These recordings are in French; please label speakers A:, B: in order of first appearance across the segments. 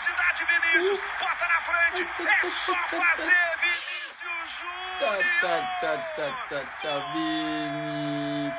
A: velocidade, Vinícius. Bota na frente. É só fazer, Vinícius Júnior.
B: Vini.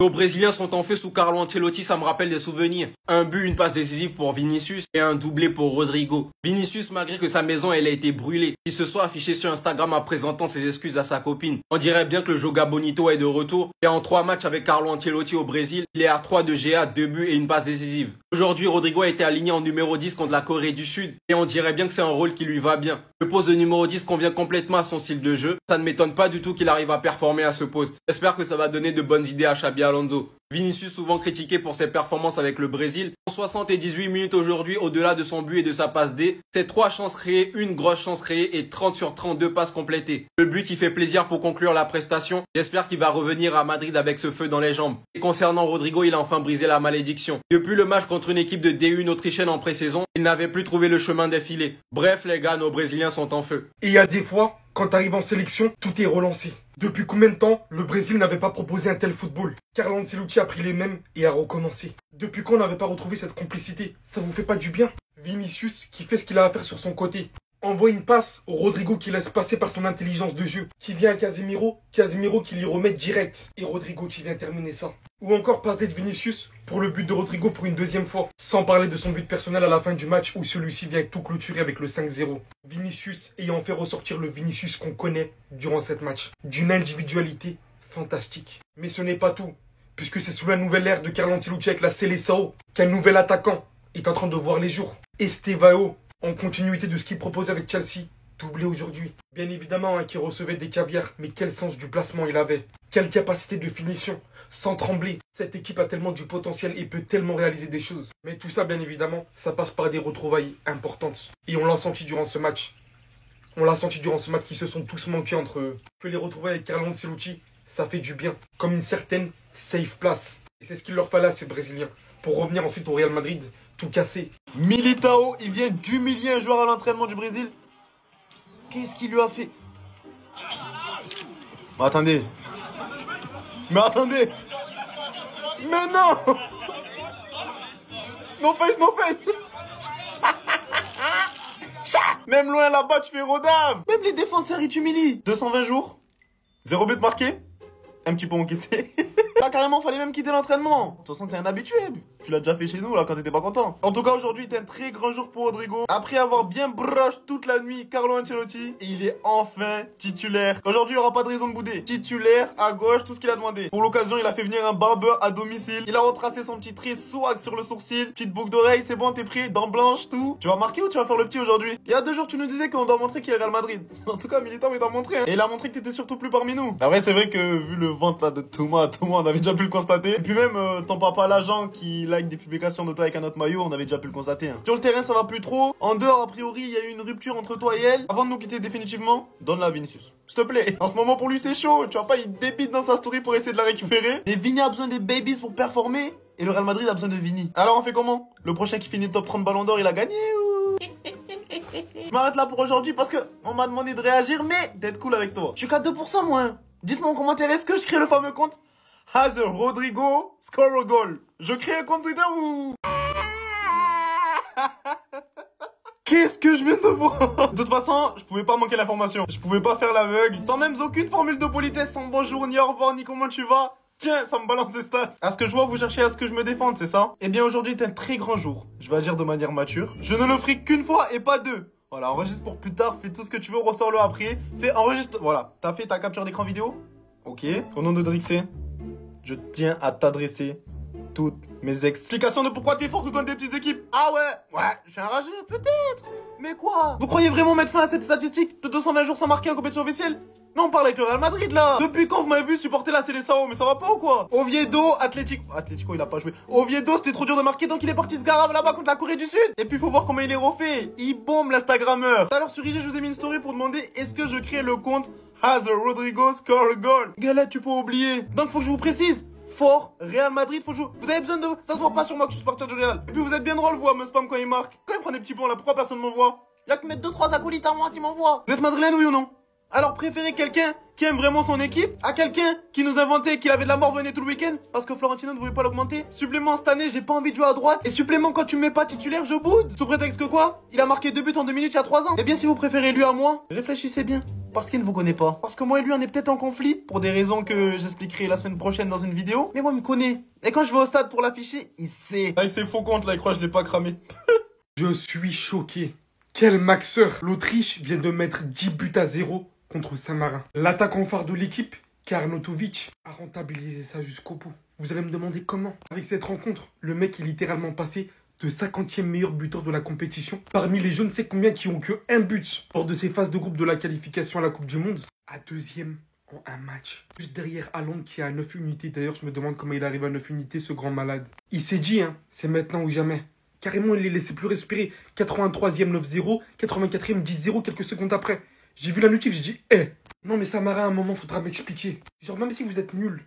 B: Nos Brésiliens sont en feu sous Carlo Ancelotti, ça me rappelle des souvenirs. Un but, une passe décisive pour Vinicius et un doublé pour Rodrigo. Vinicius, malgré que sa maison elle a été brûlée, il se soit affiché sur Instagram en présentant ses excuses à sa copine. On dirait bien que le Joga Bonito est de retour. Et en 3 matchs avec Carlo Ancelotti au Brésil, il est à 3 de GA, 2 buts et une passe décisive. Aujourd'hui, Rodrigo a été aligné en numéro 10 contre la Corée du Sud et on dirait bien que c'est un rôle qui lui va bien. Le poste de numéro 10 convient complètement à son style de jeu. Ça ne m'étonne pas du tout qu'il arrive à performer à ce poste. J'espère que ça va donner de bonnes idées à Xabi Alonso. Vinicius souvent critiqué pour ses performances avec le Brésil. En 78 minutes aujourd'hui, au-delà de son but et de sa passe D, c'est 3 chances créées, une grosse chance créée et 30 sur 32 passes complétées. Le but qui fait plaisir pour conclure la prestation. J'espère qu'il va revenir à Madrid avec ce feu dans les jambes. Et concernant Rodrigo, il a enfin brisé la malédiction. Depuis le match contre une équipe de D1 autrichienne en pré-saison, il n'avait plus trouvé le chemin des filets. Bref les gars, nos Brésiliens sont en feu.
C: Et il y a des fois, quand tu arrives en sélection, tout est relancé. Depuis combien de temps le Brésil n'avait pas proposé un tel football? Carlo Ancelotti a pris les mêmes et a recommencé. Depuis quand on n'avait pas retrouvé cette complicité? Ça vous fait pas du bien? Vinicius qui fait ce qu'il a à faire sur son côté. Envoie une passe au Rodrigo qui laisse passer par son intelligence de jeu. Qui vient à Casemiro, Casemiro qui lui remet direct. Et Rodrigo qui vient terminer ça. Ou encore passe de Vinicius pour le but de Rodrigo pour une deuxième fois. Sans parler de son but personnel à la fin du match où celui-ci vient tout clôturer avec le 5-0. Vinicius ayant fait ressortir le Vinicius qu'on connaît durant cette match. D'une individualité fantastique. Mais ce n'est pas tout. Puisque c'est sous la nouvelle ère de Carlo Ancelotti avec la Seleção qu'un nouvel attaquant est en train de voir les jours. Estevao, en continuité de ce qu'il propose avec Chelsea, doublé aujourd'hui. Bien évidemment, qui recevait des caviars, mais quel sens du placement il avait. Quelle capacité de finition, sans trembler. Cette équipe a tellement du potentiel et peut tellement réaliser des choses. Mais tout ça, bien évidemment, ça passe par des retrouvailles importantes. Et on l'a senti durant ce match. On l'a senti durant ce match qu'ils se sont tous manqués entre eux. Que les retrouvailles avec Carlo Ancelotti, ça fait du bien. Comme une certaine safe place. Et c'est ce qu'il leur fallait à ces Brésiliens. Pour revenir ensuite au Real Madrid, tout casser.
D: Militao, il vient d'humilier un joueur à l'entraînement du Brésil. Qu'est-ce qu'il lui a fait? Mais attendez. Mais attendez. Mais non. No face, no face. Même loin là-bas, tu fais rodave. Même les défenseurs, ils t'humilient. 220 jours. 0 but marqué. Un petit peu encaissé. Là, carrément, fallait même quitter l'entraînement. De toute façon, t'es un habitué. Tu l'as déjà fait chez nous, là, quand t'étais pas content. En tout cas, aujourd'hui, c'est un très grand jour pour Rodrigo. Après avoir bien broche toute la nuit Carlo Ancelotti, et il est enfin titulaire. Aujourd'hui, il n'y aura pas de raison de bouder. Titulaire, à gauche, tout ce qu'il a demandé. Pour l'occasion, il a fait venir un barbeur à domicile. Il a retracé son petit trait swag sur le sourcil. Petite boucle d'oreille, c'est bon, t'es prêt. Dents blanches, tout. Tu vas marquer ou tu vas faire le petit aujourd'hui? Il y a 2 jours, tu nous disais qu'on doit montrer qu'il est Real Madrid. En tout cas, Militao, il doit montrer. Hein. Et il a montré que t'étais surtout plus parmi nous. Après, c'est vrai que, vu le ventre là de Thomas, on avait déjà pu le constater. Et puis même, ton papa l'agent qui like des publications de toi avec un autre maillot, on avait déjà pu le constater. Hein. Sur le terrain, ça va plus trop. En dehors, a priori, il y a eu une rupture entre toi et elle. Avant de nous quitter définitivement, donne-la à Vinicius. S'il te plaît. En ce moment, pour lui, c'est chaud. Tu vois pas, il débite dans sa story pour essayer de la récupérer. Et Vini a besoin des babies pour performer. Et le Real Madrid a besoin de Vini. Alors, on fait comment? Le prochain qui finit top 30 ballon d'or, il a gagné ou... Je m'arrête là pour aujourd'hui parce que on m'a demandé de réagir, mais d'être cool avec toi. Je suis qu'à 2% moins. Dites-moi en commentaire, est-ce que je crée le fameux compte Has Rodrigo score a goal? Je crée un compte Twitter ou... Qu'est-ce que je viens de voir? De toute façon, je pouvais pas manquer l'information. Je pouvais pas faire l'aveugle. Sans même aucune formule de politesse, sans bonjour, ni au revoir, ni comment tu vas. Tiens, ça me balance des stats. À ce que je vois, vous cherchez à ce que je me défende, c'est ça? Eh bien, aujourd'hui est un très grand jour. Je vais agir de manière mature. Je ne le ferai qu'une fois et pas 2. Voilà, enregistre pour plus tard, fais tout ce que tu veux, ressors-le après. Fais, enregistre, voilà. T'as fait ta capture d'écran vidéo? Ok. Au nom de Drixé, je tiens à t'adresser toutes mes explications de pourquoi t'es fort tout dans tes petites équipes. Ah ouais, je suis un rageux, peut-être. Mais quoi? Vous croyez vraiment mettre fin à cette statistique de 220 jours sans marquer en compétition officielle? Mais on parle avec le Real Madrid là. Depuis quand vous m'avez vu supporter la Seleção? Mais ça va pas ou quoi? Oviedo, Atlético il a pas joué. Oviedo c'était trop dur de marquer donc il est parti se garer là-bas contre la Corée du Sud. Et puis faut voir comment il est refait. Il bombe l'Instagrammeur. Tout à l'heure sur IG je vous ai mis une story pour demander est-ce que je crée le compte Has Rodrigo score a goal? Galette tu peux oublier. Donc faut que je vous précise. Fort, Real Madrid, faut jouer. Vous avez besoin de... Ça se voit pas sur moi que je suis partir du Real. Et puis vous êtes bien drôle vous à me spam quand il marque. Quand il prend des petits points là, pourquoi personne m'envoie? Y'a que mettre 2-3 acolytes à moi qui m'envoient. Vous êtes madrilène oui ou non? Alors préférez quelqu'un qui aime vraiment son équipe à quelqu'un qui nous inventait qu'il avait de la morvenée tout le week-end parce que Florentino ne voulait pas l'augmenter. Supplément cette année, j'ai pas envie de jouer à droite. Et supplément quand tu me mets pas titulaire, je boude. Sous prétexte que quoi? Il a marqué 2 buts en 2 minutes il y a 3 ans. Eh bien si vous préférez lui à moi, réfléchissez bien. Parce qu'il ne vous connaît pas. Parce que moi et lui on est peut-être en conflit. Pour des raisons que j'expliquerai la semaine prochaine dans une vidéo. Mais moi il me connaît. Et quand je vais au stade pour l'afficher, il sait. Avec ses faux comptes là, il croit que je l'ai pas cramé.
C: Je suis choqué. Quel maxeur. L'Autriche vient de mettre 10 buts à 0 contre Saint-Marin. L'attaquant phare de l'équipe, Karnotovic, a rentabilisé ça jusqu'au bout. Vous allez me demander comment. Avec cette rencontre, le mec est littéralement passé de 50e meilleur buteur de la compétition, parmi les je ne sais combien qui ont que un but lors de ces phases de groupe de la qualification à la Coupe du Monde, à 2e en un match. Juste derrière Haaland qui a 9 unités. D'ailleurs, je me demande comment il arrive à 9 unités, ce grand malade. Il s'est dit, hein, c'est maintenant ou jamais. Carrément, il les laissait plus respirer. 83e 9-0, 84e 10-0 quelques secondes après. J'ai vu la notif, j'ai dit, non mais Saint-Marin, à un moment, faudra m'expliquer. Genre, même si vous êtes nul,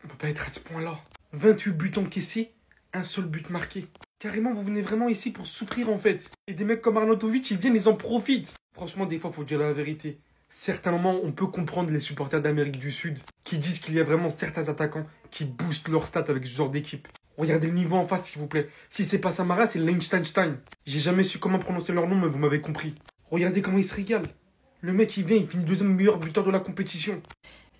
C: on peut pas être à ce point-là. 28 buts encaissés, un seul but marqué. Carrément, vous venez vraiment ici pour souffrir en fait. Et des mecs comme Arnautovic, ils viennent, ils en profitent. Franchement, des fois, faut dire la vérité. Certains moments, on peut comprendre les supporters d'Amérique du Sud qui disent qu'il y a vraiment certains attaquants qui boostent leur stats avec ce genre d'équipe. Regardez le niveau en face, s'il vous plaît. Si c'est pas Saint-Marin, c'est Liechtenstein. J'ai jamais su comment prononcer leur nom, mais vous m'avez compris. Regardez comment ils se régalent. Le mec, il vient, il finit 2e meilleur buteur de la compétition.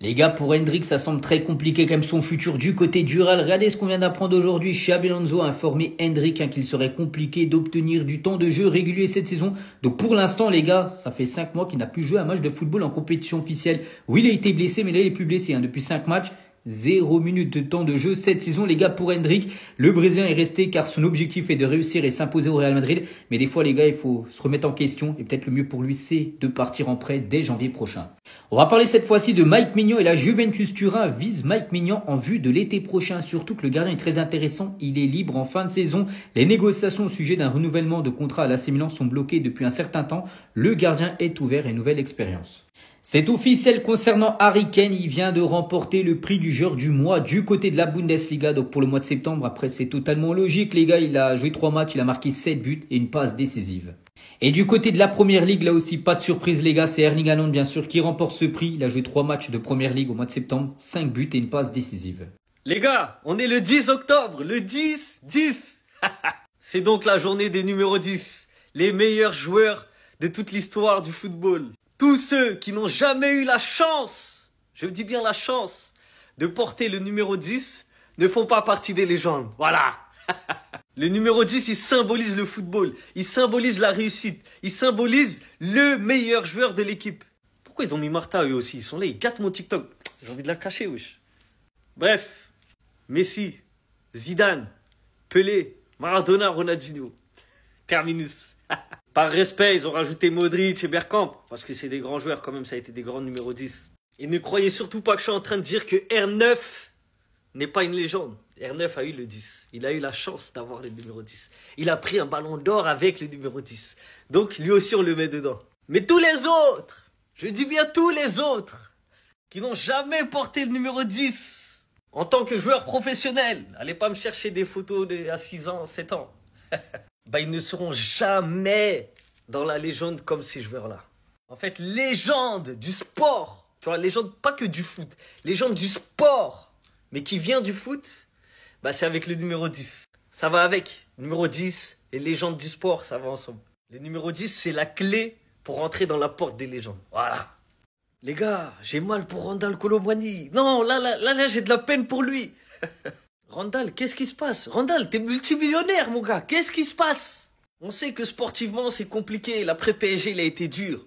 E: Les gars, pour Hendrik, ça semble très compliqué comme son futur du côté du Real. Regardez ce qu'on vient d'apprendre aujourd'hui. Xabi Alonso a informé Hendrik qu'il serait compliqué d'obtenir du temps de jeu régulier cette saison. Donc pour l'instant, les gars, ça fait 5 mois qu'il n'a plus joué un match de football en compétition officielle. Oui, il a été blessé, mais là, il est plus blessé. Depuis 5 matchs, 0 minute de temps de jeu cette saison, les gars, pour Hendrik. Le Brésilien est resté car son objectif est de réussir et s'imposer au Real Madrid. Mais des fois, les gars, il faut se remettre en question. Et peut-être le mieux pour lui, c'est de partir en prêt dès janvier prochain. On va parler cette fois-ci de Mike Maignan et la Juventus Turin vise Mike Maignan en vue de l'été prochain. Surtout que le gardien est très intéressant. Il est libre en fin de saison. Les négociations au sujet d'un renouvellement de contrat à l'AC Milan sont bloquées depuis un certain temps. Le gardien est ouvert à une nouvelle expérience. C'est officiel concernant Harry Kane, il vient de remporter le prix du joueur du mois du côté de la Bundesliga, donc pour le mois de septembre. Après, c'est totalement logique, les gars, il a joué 3 matchs, il a marqué 7 buts et une passe décisive. Et du côté de la Première Ligue, là aussi, pas de surprise, les gars, c'est Erling Haaland, bien sûr, qui remporte ce prix. Il a joué 3 matchs de Première Ligue au mois de septembre, 5 buts et une passe décisive.
B: Les gars, on est le 10 octobre, le 10. C'est donc la journée des numéros 10, les meilleurs joueurs de toute l'histoire du football. Tous ceux qui n'ont jamais eu la chance, je dis bien la chance, de porter le numéro 10 ne font pas partie des légendes. Voilà. Le numéro 10, il symbolise le football, il symbolise la réussite, il symbolise le meilleur joueur de l'équipe. Pourquoi ils ont mis Martha eux aussi? Ils sont là, ils gâtent mon TikTok. J'ai envie de la cacher, wesh. Bref, Messi, Zidane, Pelé, Maradona, Ronaldinho. Terminus. Par respect, ils ont rajouté Modric et Bergkamp, parce que c'est des grands joueurs quand même, ça a été des grands numéros 10. Et ne croyez surtout pas que je suis en train de dire que R9 n'est pas une légende. R9 a eu le 10. Il a eu la chance d'avoir le numéro 10. Il a pris un ballon d'or avec le numéro 10. Donc lui aussi on le met dedans. Mais tous les autres, je dis bien tous les autres, qui n'ont jamais porté le numéro 10, en tant que joueur professionnel, allez pas me chercher des photos à 6 ans, 7 ans. Bah, ils ne seront jamais dans la légende comme ces joueurs-là. En fait, légende du sport, tu vois, légende pas que du foot, légende du sport, mais qui vient du foot, bah, c'est avec le numéro 10. Ça va avec. Numéro 10 et légende du sport, ça va ensemble. Le numéro 10, c'est la clé pour rentrer dans la porte des légendes. Voilà. Les gars, j'ai mal pour Randal Kolo Muani. Non, là, j'ai de la peine pour lui. Randal, qu'est-ce qui se passe? Randal, t'es multimillionnaire, mon gars. Qu'est-ce qui se passe? On sait que sportivement, c'est compliqué. L'après-PSG, il a été dur.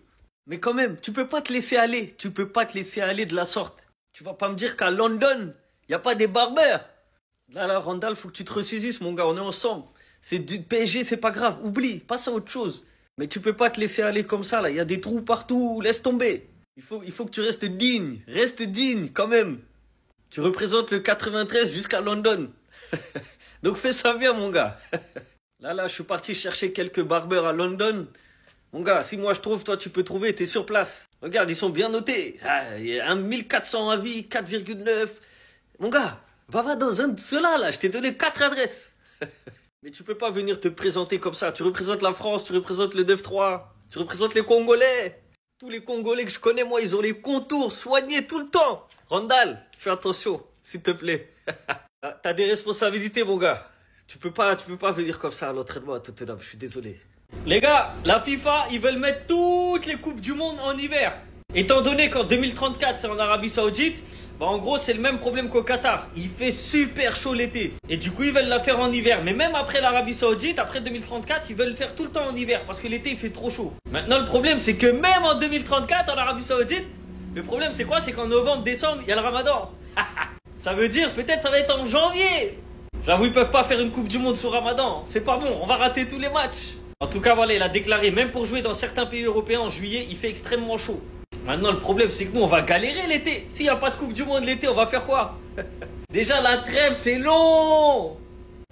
B: Mais quand même, tu peux pas te laisser aller. Tu peux pas te laisser aller de la sorte. Tu vas pas me dire qu'à London, il n'y a pas des barbeurs. Là, Randal, faut que tu te ressaisisses, mon gars. On est ensemble. C'est du PSG, c'est pas grave. Oublie, passe à autre chose. Mais tu peux pas te laisser aller comme ça, là. Il y a des trous partout. Laisse tomber. Il faut que tu restes digne. Reste digne, quand même. Tu représentes le 93 jusqu'à London. Donc fais ça bien, mon gars. Là, je suis parti chercher quelques barbeurs à London. Mon gars, si moi je trouve, toi tu peux trouver, t'es sur place. Regarde, ils sont bien notés. Il y a 1400 avis, 4,9. Mon gars, va dans un de ceux-là, là. Je t'ai donné 4 adresses. Mais tu peux pas venir te présenter comme ça. Tu représentes la France, tu représentes le 9-3, tu représentes les Congolais.
F: Tous les Congolais que je connais, moi, ils ont les contours soignés tout le temps. Randall, fais attention, s'il te plaît. T'as des responsabilités, mon gars. Tu peux pas venir comme ça à l'entraînement à Tottenham, je suis désolé. Les gars, la FIFA, ils veulent mettre toutes les coupes du monde en hiver. Étant donné qu'en 2034, c'est en Arabie Saoudite, bah en gros, c'est le même problème qu'au Qatar. Il fait super chaud l'été. Et du coup, ils veulent la faire en hiver. Mais même après l'Arabie Saoudite, après 2034, ils veulent le faire tout le temps en hiver. Parce que l'été, il fait trop chaud. Maintenant, le problème, c'est que même en 2034, en Arabie Saoudite, le problème, c'est quoi? C'est qu'en novembre, décembre, il y a le Ramadan. Ça veut dire, peut-être, ça va être en janvier. J'avoue, ils peuvent pas faire une Coupe du Monde sous Ramadan. C'est pas bon, on va rater tous les matchs. En tout cas, voilà, il a déclaré, même pour jouer dans certains pays européens en juillet, il fait extrêmement chaud. Maintenant, le problème, c'est que nous, on va galérer l'été. S'il n'y a pas de Coupe du Monde l'été, on va faire quoi? Déjà, la trêve, c'est long.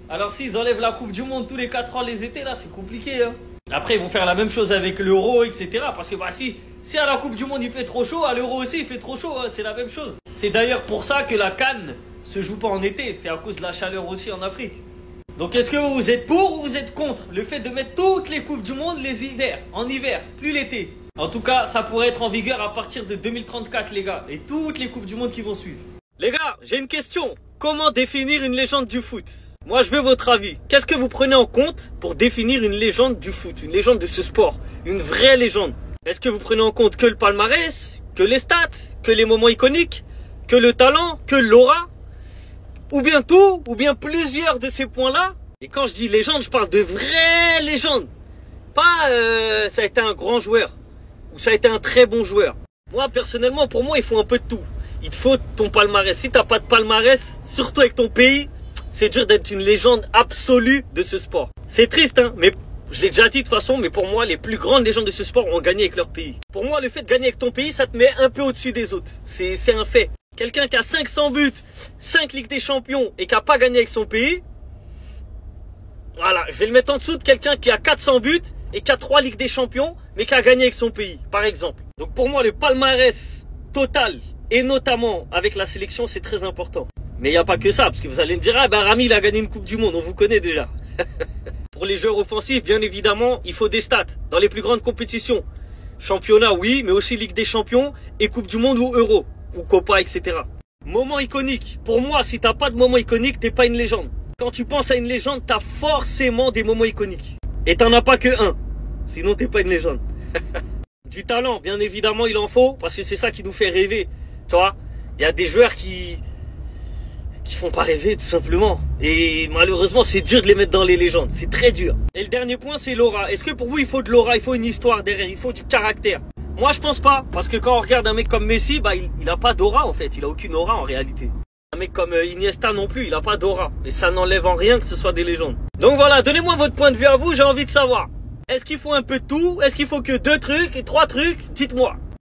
F: Alors, s'ils enlèvent la Coupe du Monde tous les 4 ans les étés, là, c'est compliqué. Hein. Après, ils vont faire la même chose avec l'Euro, etc. Parce que, bah, si à la Coupe du Monde, il fait trop chaud, à l'Euro aussi, il fait trop chaud. Hein, c'est la même chose. C'est d'ailleurs pour ça que la CAN se joue pas en été. C'est à cause de la chaleur aussi en Afrique. Donc, est-ce que vous êtes pour ou vous êtes contre le fait de mettre toutes les Coupes du Monde les hivers, en hiver, plus l'été? En tout cas, ça pourrait être en vigueur à partir de 2034, les gars. Et toutes les Coupes du Monde qui vont suivre. Les gars, j'ai une question. Comment définir une légende du foot? Moi, je veux votre avis. Qu'est-ce que vous prenez en compte pour définir une légende du foot? Une légende de ce sport? Une vraie légende? Est-ce que vous prenez en compte que le palmarès? Que les stats? Que les moments iconiques? Que le talent? Que l'aura? Ou bien tout? Ou bien plusieurs de ces points-là? Et quand je dis légende, je parle de vraies légendes. Pas ça a été un grand joueur. Ou ça a été un très bon joueur. Moi, personnellement, pour moi, il faut un peu de tout. Il te faut ton palmarès. Si t'as pas de palmarès, surtout avec ton pays, c'est dur d'être une légende absolue de ce sport. C'est triste, hein, mais je l'ai déjà dit de toute façon, mais pour moi, les plus grandes légendes de ce sport ont gagné avec leur pays. Pour moi, le fait de gagner avec ton pays, ça te met un peu au-dessus des autres. C'est un fait. Quelqu'un qui a 500 buts, 5 Ligues des Champions et qui n'a pas gagné avec son pays, voilà, je vais le mettre en dessous de quelqu'un qui a 400 buts et qui a 3 Ligues des Champions, mais qui a gagné avec son pays, par exemple. Donc pour moi, le palmarès total, et notamment avec la sélection, c'est très important. Mais il n'y a pas que ça, parce que vous allez me dire, ah ben Rami, il a gagné une Coupe du Monde, on vous connaît déjà. Pour les joueurs offensifs, bien évidemment, il faut des stats dans les plus grandes compétitions. Championnat, oui, mais aussi Ligue des Champions et Coupe du Monde ou Euro, ou Copa, etc. Moment iconique. Pour moi, si t'as pas de moment iconique, t'es pas une légende. Quand tu penses à une légende, t'as forcément des moments iconiques. Et t'en as pas que un. Sinon, t'es pas une légende. Du talent, bien évidemment, il en faut. Parce que c'est ça qui nous fait rêver. Tu vois, il y a des joueurs qui font pas rêver, tout simplement. Et malheureusement, c'est dur de les mettre dans les légendes. C'est très dur. Et le dernier point, c'est l'aura. Est-ce que pour vous, il faut de l'aura? Il faut une histoire derrière? Il faut du caractère? Moi, je pense pas. Parce que quand on regarde un mec comme Messi, bah, il a pas d'aura, en fait. Il a aucune aura, en réalité. Un mec comme Iniesta non plus, il a pas d'aura. Et ça n'enlève en rien que ce soit des légendes. Donc voilà, donnez-moi votre point de vue à vous, j'ai envie de savoir. Est-ce qu'il faut un peu de tout? Est-ce qu'il faut que 2 trucs et 3 trucs? Dites-moi.